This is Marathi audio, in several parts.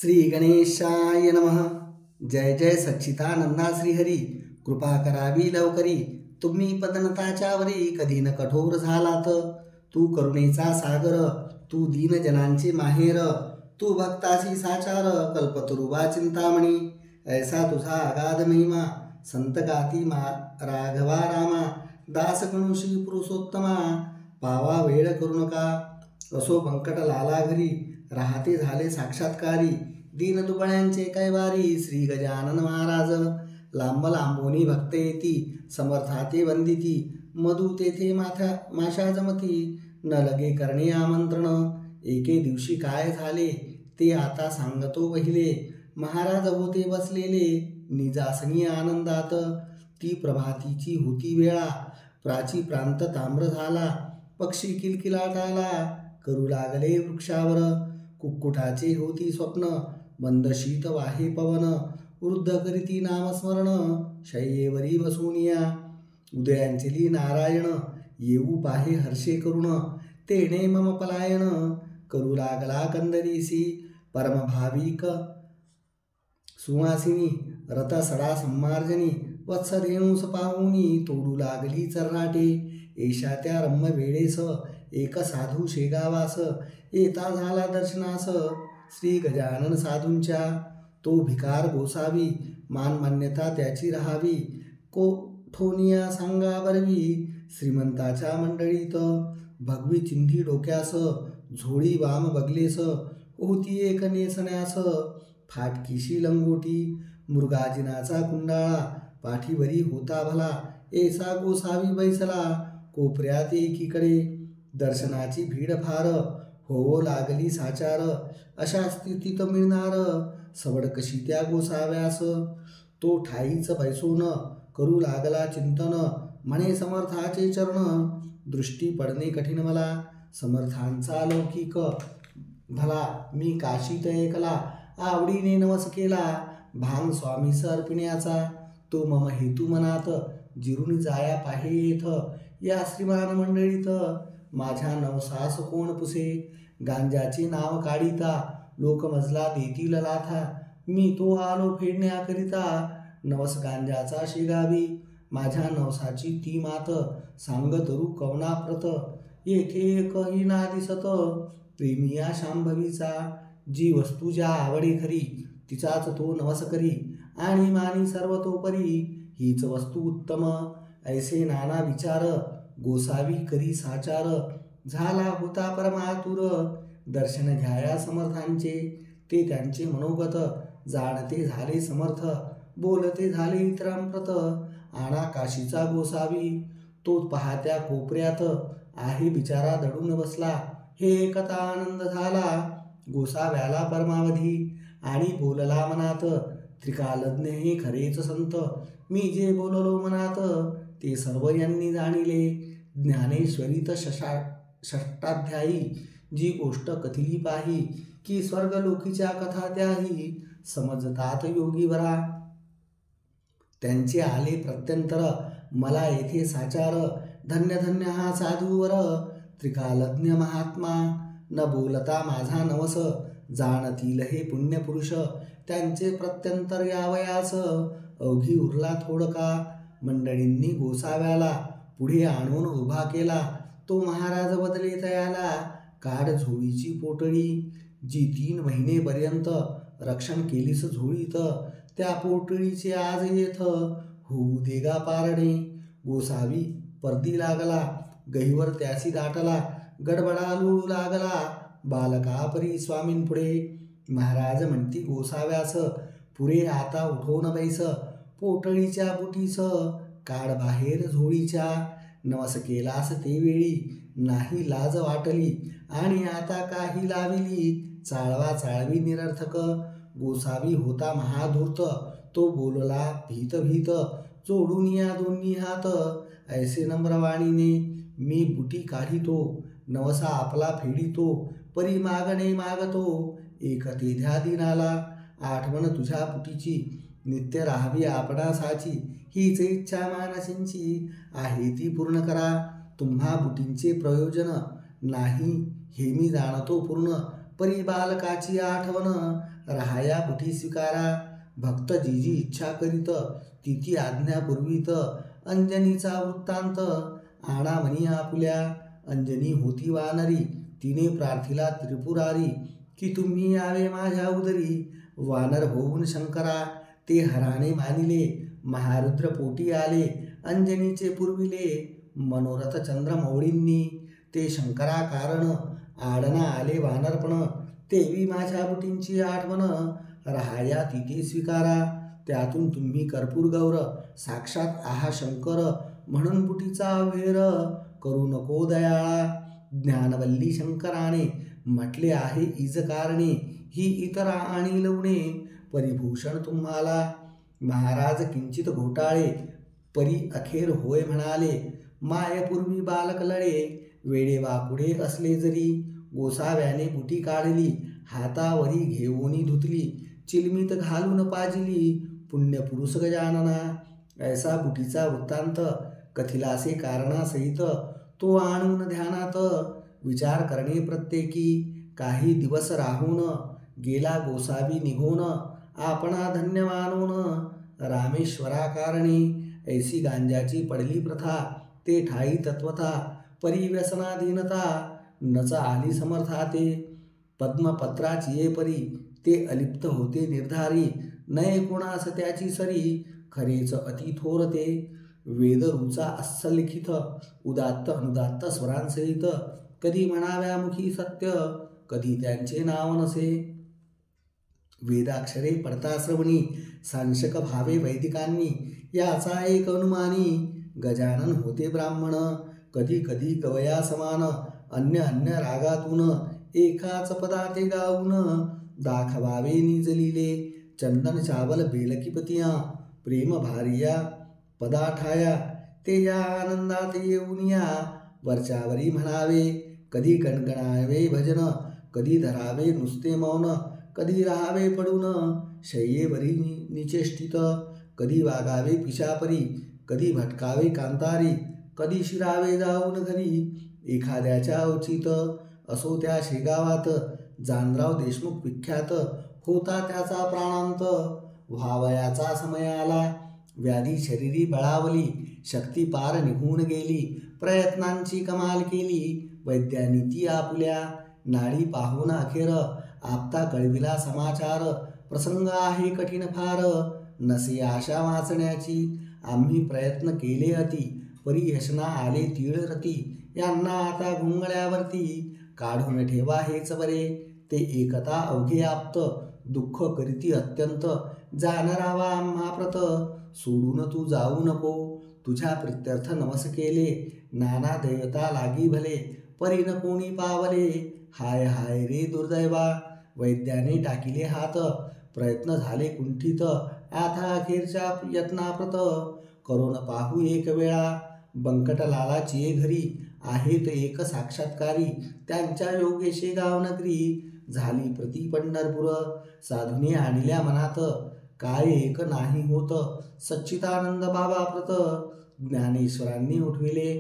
श्री गणेशाय नमः. जय जय सच्चिदानंदा श्रीहरी. कृपा करावी लवकरी, तुम्ही पदनताच्या वरी. कधी न कठोर झालात, तू करुणेचा सागर. तू दीनजनांचे माहेर, तू भक्तासी साचार. कल्पतरुवा चिंतामणी, ऐसा तुझा अगाध महिमा. संत गाती राघवा रामा, दास गणुशी पुरुषोत्तमा. पावा वेळ करू नका, असो पंकट लाला घरी. राहते झाले साक्षात्कारी, दीन दुबळ्यांचे कैवारी. श्री गजानन महाराज, लांब लांबोनी भक्त येती. समर्थाते वंदिती, मधु तेथे माशा जमती. न लगे करणे आमंत्रण, एके दिवशी काय झाले ते आता सांगतो पहिले. महाराज होते बसलेले निजासनी आनंदात. ती प्रभातीची होती वेळा, प्राची प्रांत ताम्र झाला. पक्षी किलकिलाटाला करू लागले वृक्षावर. कुक्कुटाचे होती स्वप्न, मंद शीत वाहे पवन. वृद्ध करीती नामस्मरण, शय्येवरी बसूनिया. उदयांचली नारायण, येऊ पाहे हर्षे करुण. तेणे मम पलायन, करू लागला कंदरीसी. परमभाविक सुवासिनी, रथ सडा संमार्जनी. वत्सधेनुस पाहुनी, तोडू लागली चर्राटे. एषा त्या रम्य वेळेस, एक साधू शेगावास. येता झाला दर्शनास, श्री गजानन साधूंच्या. तो भिकार गोसावी, मानमान्यता त्याची राहावी. कोठोनिया सांगा बरवी, श्रीमंताच्या मंडळीत. भगवी चिंधी डोक्यास, झोळी वाम बगलेस. होती एक नेसण्यास, फाटकीशी लंगोटी. मृगाजिनाचा कुंडाळा, पाठीवरी होता भला. ऐसा गोसावी बैसला, कोपऱ्यात एकीकडे. दर्शनाची भीड फार, होवो लागली साचार. अशा स्थितीत मिळणार, सवड कशी त्या गोसाव्यास. तो ठाईच बैसून, करू लागला चिंतन. म्हणे समर्थाचे चरण, दृष्टी पडणे कठीण मला. समर्थांचा लौकिक भला, मी काशीत ऐकला. आवडीने नवस केला, भांग स्वामी अर्पिण्याचा. तो मम हेतू मनात, जिरून जाया पाहे येथ. या श्रीमान मंडळीत, माझ्या नवसास कोण पुसे. गांजाचे नाव काढिता, लोक मजला देतील लाथा. मी तो आलो फेडण्याकरिता, नवस गांजाचा शेगावी. माझ्या नवसाची ती मात, सांग तरू कवना प्रत. येथे एकही ना दिसत, प्रेमिया शांभवीचा. जी वस्तू ज्या आवडे खरी, तिचाच तो नवस करी. आणि मानी सर्वतोपरी, हीच वस्तू उत्तम. ऐसे नाना विचार, गोसावी करी साचार. झाला होता परमातुर, दर्शन घ्याया समर्थांचे. ते त्यांचे मनोगत, जाणते झाले समर्थ. बोलते झाले इतरांप्रत, आणा काशीचा गोसावी. तो पाहत्या कोपऱ्यात, आहे बिचारा दडून बसला. हे एकता आनंद झाला, गोसाव्याला परमावधी. आणि बोलला मनात, त्रिकालज्ञ हे खरेच संत. मी जे बोललो मनात, ते सर्व यांनी जाणिले. ज्ञानेश्वरीत षष्टाध्यायी, जी गोष्ट कथिली पाही. की स्वर्गलोकीच्या कथा त्याही, समजतात योगीवरा. त्यांचे आले प्रत्यंतर, मला येथे साचार. धन्य धन्य हा साधूवर, त्रिकालज्ञ महात्मा. न बोलता माझा नवस, जाणतील हे पुण्यपुरुष. त्यांचे प्रत्यंतर यावयास, अवघी उरला थोडका. मंडळींनी गोसाव्याला, पुढे आणून उभा केला. तो महाराज बदले तयाला, काढ झोळीची पोटळी. जी 3 महिनेपर्यंत रक्षण केलीस झोळीत, त्या पोटळीचे आज येथ होऊ देगा पारणे. गोसावी परदी लागला, गहीवर त्यासी दाटला. गडबडा लोळू लागला, बालकापरी स्वामींपुढे. महाराज म्हणती गोसाव्यास, पुरे आता उठवून बैस. पोटळीच्या बुटीस, काढ बाहेर झोळीच्या. नवस केलास ते वेळी, नाही लाज वाटली. आणि आता काही लाविली, चाळवा चाळवी निरर्थक. गोसावी होता महाधूर्त, तो बोलला भीत भीत. जोडून या दोन्ही हात, ऐसे नम्रवाणीने. मी बुटी काढितो, नवसा आपला फेडितो. परी मागणे मागतो, एक तेध्या दिनाला. आठवण तुझ्या बुटीची, नित्य राहावी आपणासाची. हीच इच्छा मानसींची, आहे ती पूर्ण करा. तुम्हा बुटींचे प्रयोजन नाही, हे मी जाणतो पूर्ण. परी बालकाची आठवण राहाया बुटी स्वीकारा. भक्त जी जी इच्छा करीत ती ती आज्ञा पुरवीत. अंजनीचा वृत्तांत आणा मनी आपुल्या. अंजनी होती वानरी तिने प्रार्थिला त्रिपुरारी की तुम्ही यावे माझ्या उदरी. वानर होऊन शंकरा ते हराने मानिले महारुद्र पोटी आले. अंजनीचे पुरविले मनोरथ चंद्रमौळींनी. ते शंकरा कारण आडना आले वानरपण. तेवी माझ्या बुटींची आठवण राहाया तिथे स्वीकारा. त्यातून तुम्ही कर्पूर गौर साक्षात आहा शंकर. म्हणून बुटीचा वेर करू नको दयाळा. ज्ञानवल्ली शंकराने म्हटले आहे इज कारणे. ही इतरा आणि लवणे परिभूषण तुम्हाला. महाराज किंचित घोटाळे परी अखेर होय म्हणाले. मायपूर्वी बालक लळे वेडे वाकुडे असले जरी. गोसाव्याने बुटी काढली हातावरी घेऊनी धुतली. चिलमीत घालून पाजिली पुण्यपुरुष गजानना. ऐसा बुटीचा वृत्तांत कथिलासे कारणासहित. तो आणून ध्यानात विचार करणे प्रत्येकी. काही दिवस राहून गेला गोसावी निघून. आपणा धन्य मानून रामेश्वरा कारणी. ऐसी गांजाची पडली प्रथा ते ठाई तत्वता. परिव्यसनाधीनता नच आली समर्थाते. पद्मपत्राची ये परी ते अलिप्त होते निर्धारी. नये कोणास त्याची सरी खरेच अति थोर ते. वेदरूचा अस्सल लिखित उदात्त अनुदात्त स्वरांसहित. कधी म्हणाव्या मुखी सत्य कधी त्यांचे नाव नसे. वेदाक्षरे पडता श्रवणी सांशक भावे वैदिकांनी. याचा एक अनुमानी गजानन होते ब्राह्मण. कधी कधी गवया समान अन्य अन्य रागातून. एकाच पदाते गाऊन दाखवावे निजलिले. चंदन चावल बेलकीपतिया प्रेम भारिया पदाठाया. ते या आनंदात येऊन या वरच्यावरी म्हणावे. कधी गणगणावे भजन कधी धरावे नुसते मौन. कधी राहावे पडून शय्येवरी निचेष्टित. कधी वागावे पिशापरी कधी भटकावे कांतारी. कधी शिरावे जाऊन घरी एखाद्याच्या अवचित. असो त्या शेगावात जानराव देशमुख विख्यात. होता त्याचा प्राणांत व्हावयाचा समय आला. व्याधी शरीरी बळावली शक्ती पार निघून गेली. प्रयत्नांची कमाल केली वैद्यांनी ती आपुल्या. नाडी पाहून अखेर आपता कळविला समाचार. प्रसंग आहे कठीण फार नसे आशा वाचण्याची. आम्ही प्रयत्न केले अति परी यशना आले तीळ रती. यांना आता घुंगळ्यावरती काढून ठेवा हेच बरे. ते एकता अवघे आप्त दुःख करीती अत्यंत. जाणरावा आम्हा प्रत सोडून तू जाऊ नको. तुझ्या प्रित्यर्थ नमस केले नाना दैवता लागी भले. परी न कोणी पावले हाय हाय रे दुर्दैवा. वैद्याने टाकिले हात प्रयत्न झाले कुंठित. आता अखेरच्या यत्नाप्रत करून पाहू एक वेळा. बंकटलालाची घरी आहेत एक साक्षात्कारी. त्यांच्या योगेशे गावनगरी झाली प्रति पंढरपूर. साधूने आणल्या मनात काय एक नाही होत. सच्चिदानंद बाबा प्रत ज्ञानेश्वरांनी उठविले.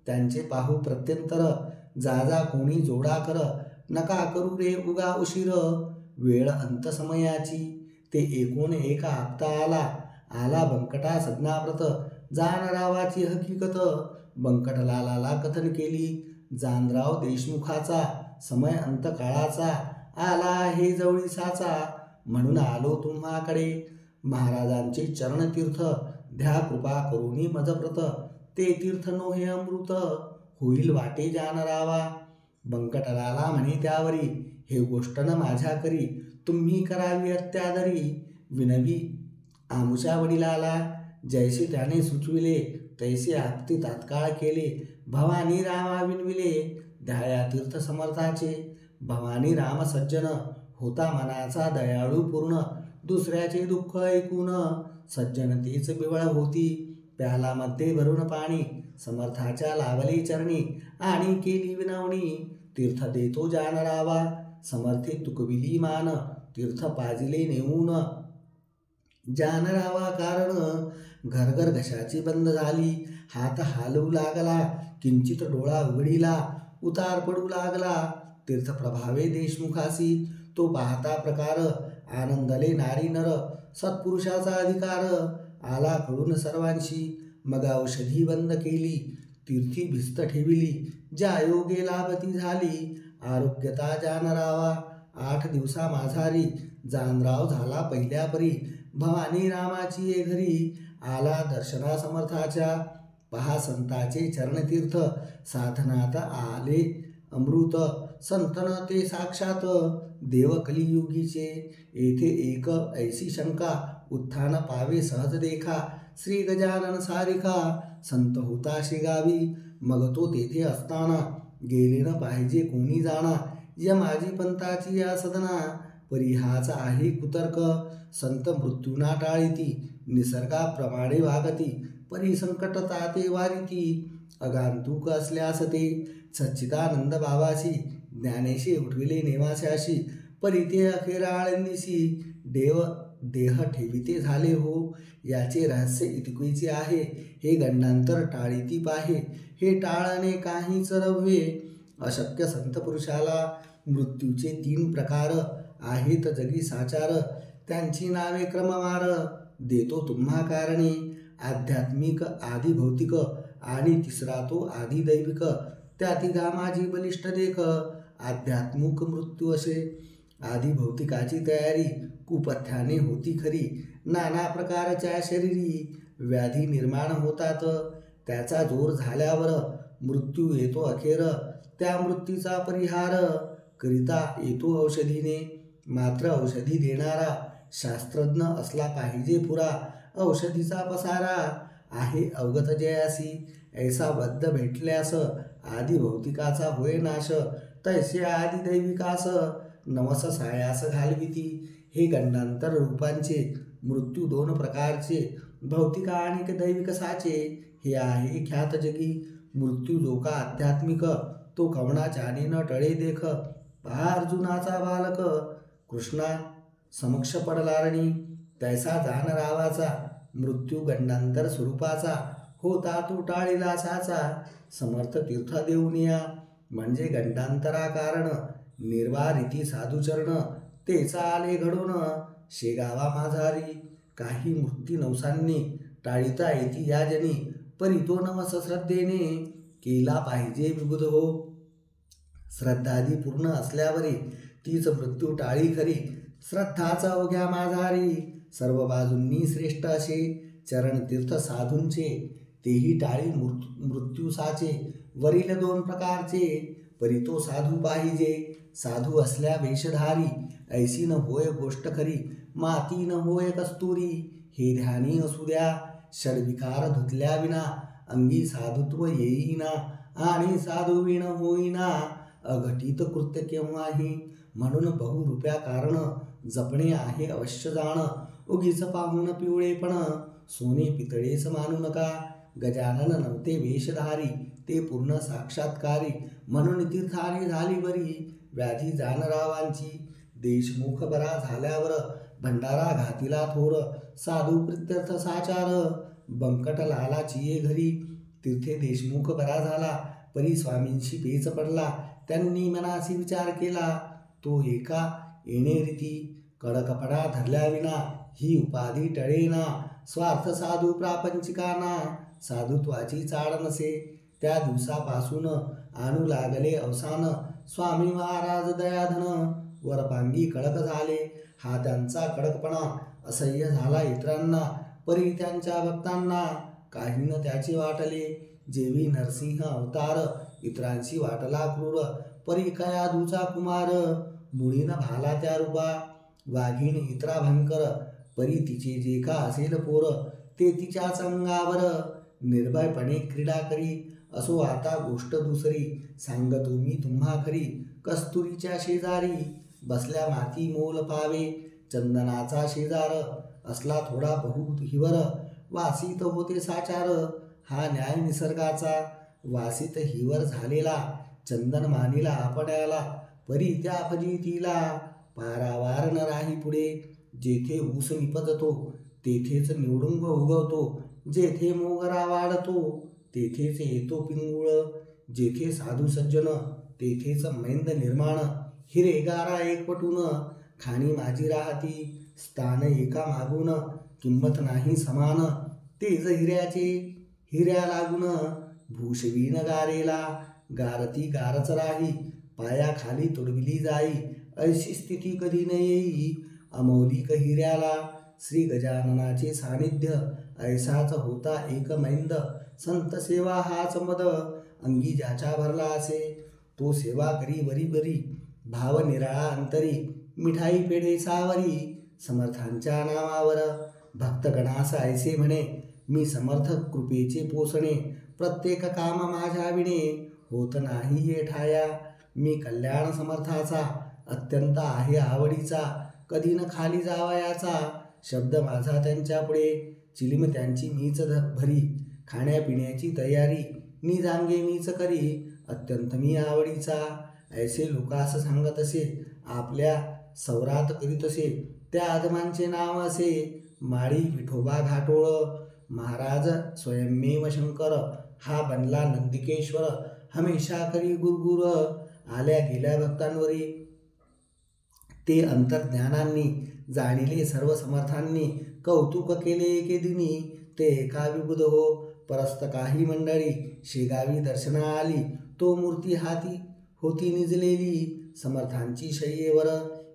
त्यांचे पाहू प्रत्यंतर जा जा कोणी जोडा कर. नका करू रे उगा उशीर वेळ अंत समयाची. ते एकूण एक आपता आला आला बंकटा सज्ञाप्रत. जानरावाची हकीकत बंकटलालाला कथन केली. जानराव देशमुखाचा समय अंतकाळाचा आला आहे जवळीसाचा. म्हणून आलो तुम्हाकडे महाराजांचे चरणतीर्थ. द्या कृपा करुणी मजप्रत. ते तीर्थ नोहे अमृत होईल वाटे जानरावा. बंकटलाला म्हणे त्यावरी हे गोष्ट न माझ्या करी. तुम्ही करावी अत्यादरी. विनवी आमुच्या वडिलाला जैसे त्याने सुचविले तैसे आपते तात्काळ केले. भवानी रामा विनविले ध्याया तीर्थ समर्थाचे. भवानी राम सज्जन होता मनाचा दयाळू पूर्ण. दुसऱ्याचे दुःख ऐकून सज्जनतेच बिवळ होती. प्यालामध्ये भरून पाणी समर्थाच्या लावले चरणी. आणि केली विनवणी तीर्थ देतो जानरावा. समर्थे तुकविली मान तीर्थ पाजिले नेऊन. जानरावा कारण घरघर घशाची बंद झाली. हात हालवू लागला किंचित डोळा उघडीला. उतार पडू लागला तीर्थप्रभावे देशमुखासी, तो पाहता प्रकार आनंदले नारी नर, सत्पुरुषाचा अधिकार आला कळून सर्वांशी, मग औषधी बंद केली तीर्थी भिस्त ठेविली, ज्या योगे लाभती झाली आरोग्यता जानरावा. 8 दिवसा माझारी जानराव झाला पहिल्या परी, भवानी रामाची ये घरी आला दर्शना समर्थाच्या. पहा संताचे चरणतीर्थ साधनात आले अमृत, संतन ते साक्षात देव कलियुगीचे. येथे एक ऐसी शंका उत्थान पावे सहज देखा, श्री गजानन सारिखा संत होता शेगावी. मग तो तेथे असताना गेले न पाहिजे कोणी जाणा, या माझी पंथाची या सदना परिहाचा आहे कुतर्क. संत मृत्यूना टाळीती निसर्गाप्रमाणे वागती, परिसंकट ताते वारिती अगांतुक असल्यास ते. सच्चिदानंद बाबासी ज्ञानेशी उठविले नेवास्याशी, परिते अखेर आळंदीसी देह ठेविते झाले हो. याचे रहस्य इतकेचे आहे, हे गंडांतर टाळीती पाहे, हे टाळणे काहीच रव्हे अशक्य. संत पुरुषाला मृत्यूचे 3 प्रकार आहेत जगी साचार, त्यांची नावे क्रमवार देतो तुम्हा कारणे. आध्यात्मिक, आधी भौतिक आणि तिसरा तो आधी दैविक, त्या तिघा माझी बलिष्ठ देख. आध्यात्मिक मृत्यू असे, आधी भौतिकाची तयारी कुपथ्याने होती खरी, नाना प्रकारच्या शरीरी व्याधी निर्माण होतात, त्याचा जोर झाल्यावर मृत्यू येतो अखेर. त्या मृत्यूचा परिहार करिता येतो औषधीने, मात्र औषधी देणारा शास्त्रज्ञ असला पाहिजे पुरा. औषधीचा पसारा आहे अवगत जयासी, ऐसा बद्ध भेटल्यास आधी भौतिकाचा होय नाश, तैसे आधी दैविकास नवस सायास घालविती. हे गंडांतर रूपांचे मृत्यू 2 प्रकारचे, भौतिक आणि दैविक साचे. हे आहे ख्यात जगी मृत्यू जो का आध्यात्मिक, तो कवणाच्याने न टळे देख. पहा अर्जुनाचा बालक कृष्णा समक्ष पडलारणी, तैसा जानरावाचा मृत्यू गंडांतर स्वरूपाचा, होता तो टाळीला साचा. समर्थ तीर्थ देऊनिया म्हणजे गंडांतरा कारण, निर्वारिती साधुचरण तेचा आले घडून. शेगावा माझारी काही मृत्यू नवसांनी, टाळीता येती या जनी, परी तो नवस श्रद्धेने केला पाहिजे विबुध हो. श्रद्धादी पूर्ण असल्यावरी तीच मृत्यू टाळी खरी, श्रद्धाचा अवघ्या माझारी सर्व बाजूंनी श्रेष्ठ असे. चरणतीर्थ साधूंचे तेही टाळी मृत्यू साचे, वरील 2 प्रकारचे, परी तो साधू पाहिजे. साधू असल्या वेशधारी, ऐसी न होय गोष्ट खरी, माती न होय कस्तुरी, हे ध्यानी असू द्या. षडविकार धुतल्या विना अंगी साधुत्व येईना, आणि साधुविण होईना अघटित कृत्य केव्हाही. म्हणून बहुरूप्या कारण जपणे आहे अवश्य जाण, उगीच पाहून पिवळेपण सोने पितळेच मानू नका. गजानन नव्हते वेशधारी, ते पूर्ण साक्षात्कारी, म्हणून तीर्थाने झाली बरी व्याधी जानरावांची. देशमुख बरा झाल्यावर भंडारा घातिला थोर, साधू प्रित्यर्थ साचार बंकट लालाची ये घरी. तीर्थे देशमुख बरा झाला, परी स्वामींशी पेच पडला, त्यांनी मनासी विचार केला, तो एका येणे रीती. कडकपणा धरल्या विना ही उपाधी टळेना, स्वार्थ साधू प्रापंचिकांना साधुत्वाची चाड नसे. त्या दिवसापासून आणू लागले अवसान, स्वामी महाराज दयाधन वरपांगी कडक झाले. हा त्यांचा कडकपणा असह्य झाला इतरांना, परी त्यांच्या भक्तांना काही न त्याचे वाटले. जेवी नरसिंह अवतार इतरांशी वाटला क्रूर, परी कयाधूचा कुमार मुळीन भाला त्या रूपा. वाघीण इतरा भयंकर, परी तिचे जे का असेल पोर, ते तिच्याच अंगावर निर्भयपणे क्रीडा करी. असो आता गोष्ट दुसरी, सांगतो मी तुम्हा खरी. कस्तुरीच्या शेजारी बसल्या माती मोल पावे, चंदनाचा शेजार असला थोडा बहुत हिवर, वासित होते साचार हा न्याय निसर्गाचा. वासित हिवर झालेला चंदन मानिला आपल्याला, परी त्या फजितीला पारावार न राही पुढे. जेथे ऊस निपजतो तेथेच निवडुंग उगवतो, जेथे मोगरा वाढतो तेथेच येतो पिंगुळ, जेथे साधू सज्जन तेथेच मैंद निर्माण. हिरे गारा एकवटून खाणी माझी राहती. स्थान एका मागून किंमत नाही समान. तेज हिऱ्याचे हिऱ्या लागून भूषवीन गारेला. गारती गारच राही पायाखाली तुडविली जाई. ऐशी स्थिती कधी न येई अमौलिक हिऱ्याला. श्री गजाननाचे सानिध्य ऐसाच होता एक मैंद. संत सेवा हाच मद अंगी ज्याच्या भरला असे. तो सेवा करी बरी बरी भाव निराळा अंतरी. मिठाई पेढे सावरी समर्थांच्या नावावर. भक्तगणास ऐसे म्हणे मी समर्थ कृपेचे पोसणे. प्रत्येक काम माझ्या विणे होत नाही ये ठाया. मी कल्याण समर्थाचा अत्यंत आहे आवडीचा. कधी न खाली जावयाचा शब्द माझा त्यांच्या पुढे. चिलीम त्यांची मीच भरी खाण्यापिण्याची तयारी. निजांगे मीच करी अत्यंत मी आवडीचा. ऐसे लोकास सांगत असे आपल्या सौरात करीत असे. त्या आदमांचे नाव असे माळी विठोबा घाटोळ. महाराज स्वयंमेव शंकर हा बनला नंदिकेश्वर. हमेशा करी गुरगुर आल्या गेल्या भक्तांवरी. ते अंतर्ज्ञानांनी जाणिले सर्व समर्थांनी. कौतुक केले एके दिनी ते एका विबुध हो. परस्त काही मंडळी शेगावी दर्शना आली. तो मूर्ती हाती होती निजलेली समर्थांची शय्येवर.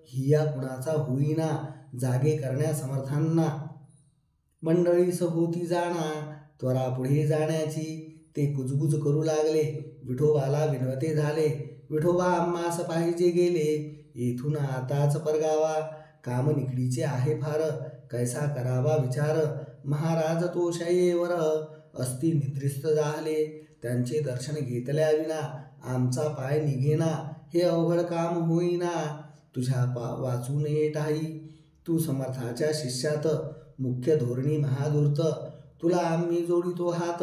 हिया कुणाचा होईना जागे करण्या समर्थांना. मंडळीस होती जाणा त्वरा पुढे जाण्याची. ते कुजबुज करू लागले विठोबाला विनवते झाले. विठोबा आम्हास पाहिजे गेले येथून आताच परगावा. काम निकडीचे आहे फार कैसा करावा विचार. महाराज तो शय्येवर अस्ति निद्रिस्त झाले. त्यांचे दर्शन घेतल्या विना आमचा पाय निघेना. हे अवघड काम होईना तुझ्या वाचून ये ठाई. तू समर्थाच्या शिष्यात मुख्य धोरणी महाधूर्त. तुला आम्ही जोडितो हात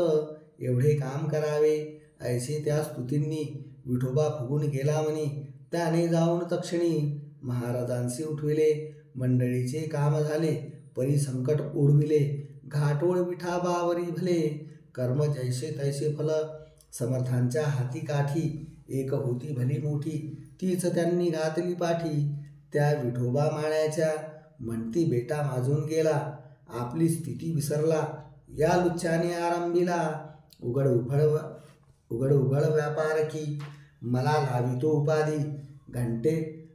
एवढे काम करावे. ऐसे त्या स्तुतींनी विठोबा फुगून गेला म्हणी. त्याने जाऊन तक्षणी महाराजांचे उठविले. मंडळीचे काम झाले परी संकट ओढविले. घाटोळ विठाबावरी भले कर्म जैसे तैसे फल. समर्थांच्या हाती काठी एक होती भली मोठी. तीच त्यांनी घातली पाठी. त्या विठोबा माळ्याच्या म्हणती बेटा माजून गेला. आपली स्थिती विसरला या लुच्च्याने आरंभिला. उघड उघड व्यापार की मला लावितो उपाधी. घंटे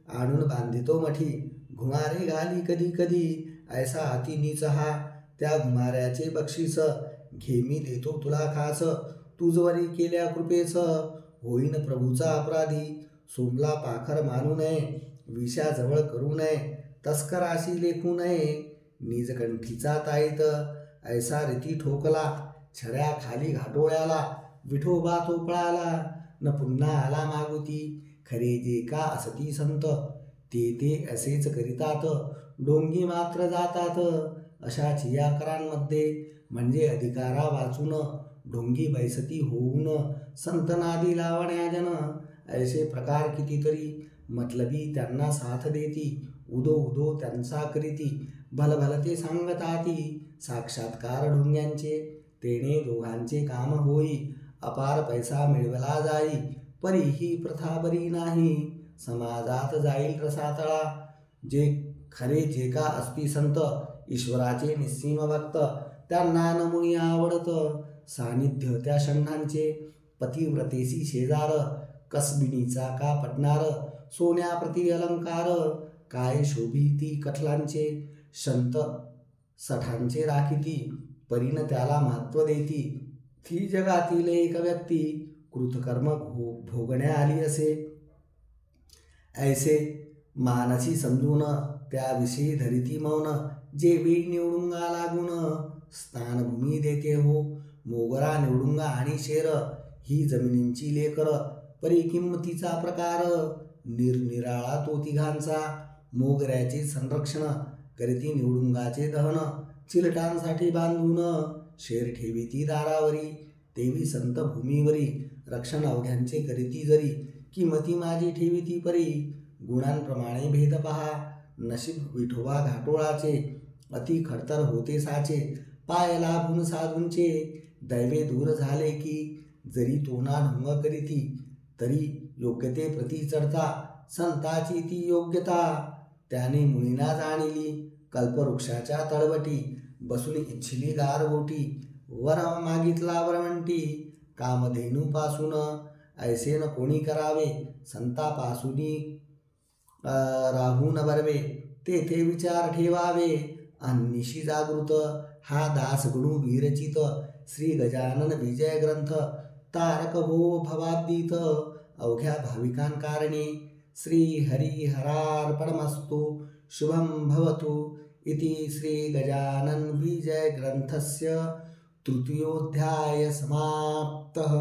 आणून बांधितो मठी. घुमारे घाली कधी कधी ऐसा अति नीच हा. त्या घुमाऱ्याचे बक्षीस घे मी देतो तुला खास. तुझवरी केल्या कृपेच होईन प्रभूचा अपराधी. सोमला पाखर मानू नये विषाजवळ करू नये. तस्कराशी लेखू नये निजकंठीचा ताईत. ऐसा रीती ठोकला छड्या खाली घाटोळ्याला. विठोबा तो पळाला न पुन्हा आला मागुती. खरे जे का असती संत ते असेच करीतात. डोंगी मात्र जातात अशा चियाकरांमध्ये. म्हणजे अधिकारा वाचून ढोंगी बैसती होऊन संत नादी लावण्या जन. ऐसे प्रकार कितीतरी मतलबी त्यांना साथ देती. उदो उदो त्यांचा करीती भलभलते सांगताती. साक्षात्कार ढोंग्यांचे तेणे दोघांचे काम होई. अपार पैसा मिळवला जाई परी ही प्रथा बरी नाही. समाजात जाईल रसातळा. जे खरे जे का असती संत ईश्वराचे निस्सीम भक्त. त्यांना नमुनी आवडत सानिध्य त्या षण्णांचे. पतिव्रतेसी शेजार कसबिनीचा का पटणार. सोन्याप्रती अलंकार काय शोभिती कठलांचे. संत सठांचे राखीती परीन त्याला महत्व देती. ती जगातील एक व्यक्ती कृतकर्म भोगण्या आली असे. ऐसे मानसी समजून त्याविषयी धरिती मौन. जे वेळ निवडुंगा लागून स्थानभूमी देते हो. मोगरा निवडुंगा आणि शेर ही जमिनींची लेकर. परी किंमतीचा प्रकार निरनिराळा तो तिघांचा. मोगऱ्याचे संरक्षण करीती निवडुंगाचे दहन. चिलटांसाठी बांधून शेर ठेवीती दारावरी. तेवी संत भूमीवरी रक्षण अवघ्यांचे करीती जरी. किंमती माझी ठेवीती परी गुणांप्रमाणे भेद पहा. नशीब विठोबा घाटोळाचे अति खडतर होते साचे. पाय लाभून साधूंचे दैवे दूर झाले की. जरी तोना ढोंग करीती तरी योग्यते प्रती चढता संताची ती योग्यता. त्याने मुनींना जाणिली कल्पवृक्षाच्या तळवटी, बसून इच्छिली गारगोटी. वर मागितला वरवंटी, कामधेनूपासून ऐसे न कोणी करावे. संतापासूनी राहून बरवे, तेथे विचार ठेवावे. अन्निशी जागृत हा दास गणू विरचित, श्री गजानन विजय ग्रंथ तारक हो भवाब्दीत. अवघ्या भाविकांकारणे श्री हरी हरार्पणमस्तु. शुभं भवतु इति श्री गजानन विजय ग्रंथस्य तृतीयोऽध्याय समाप्तः.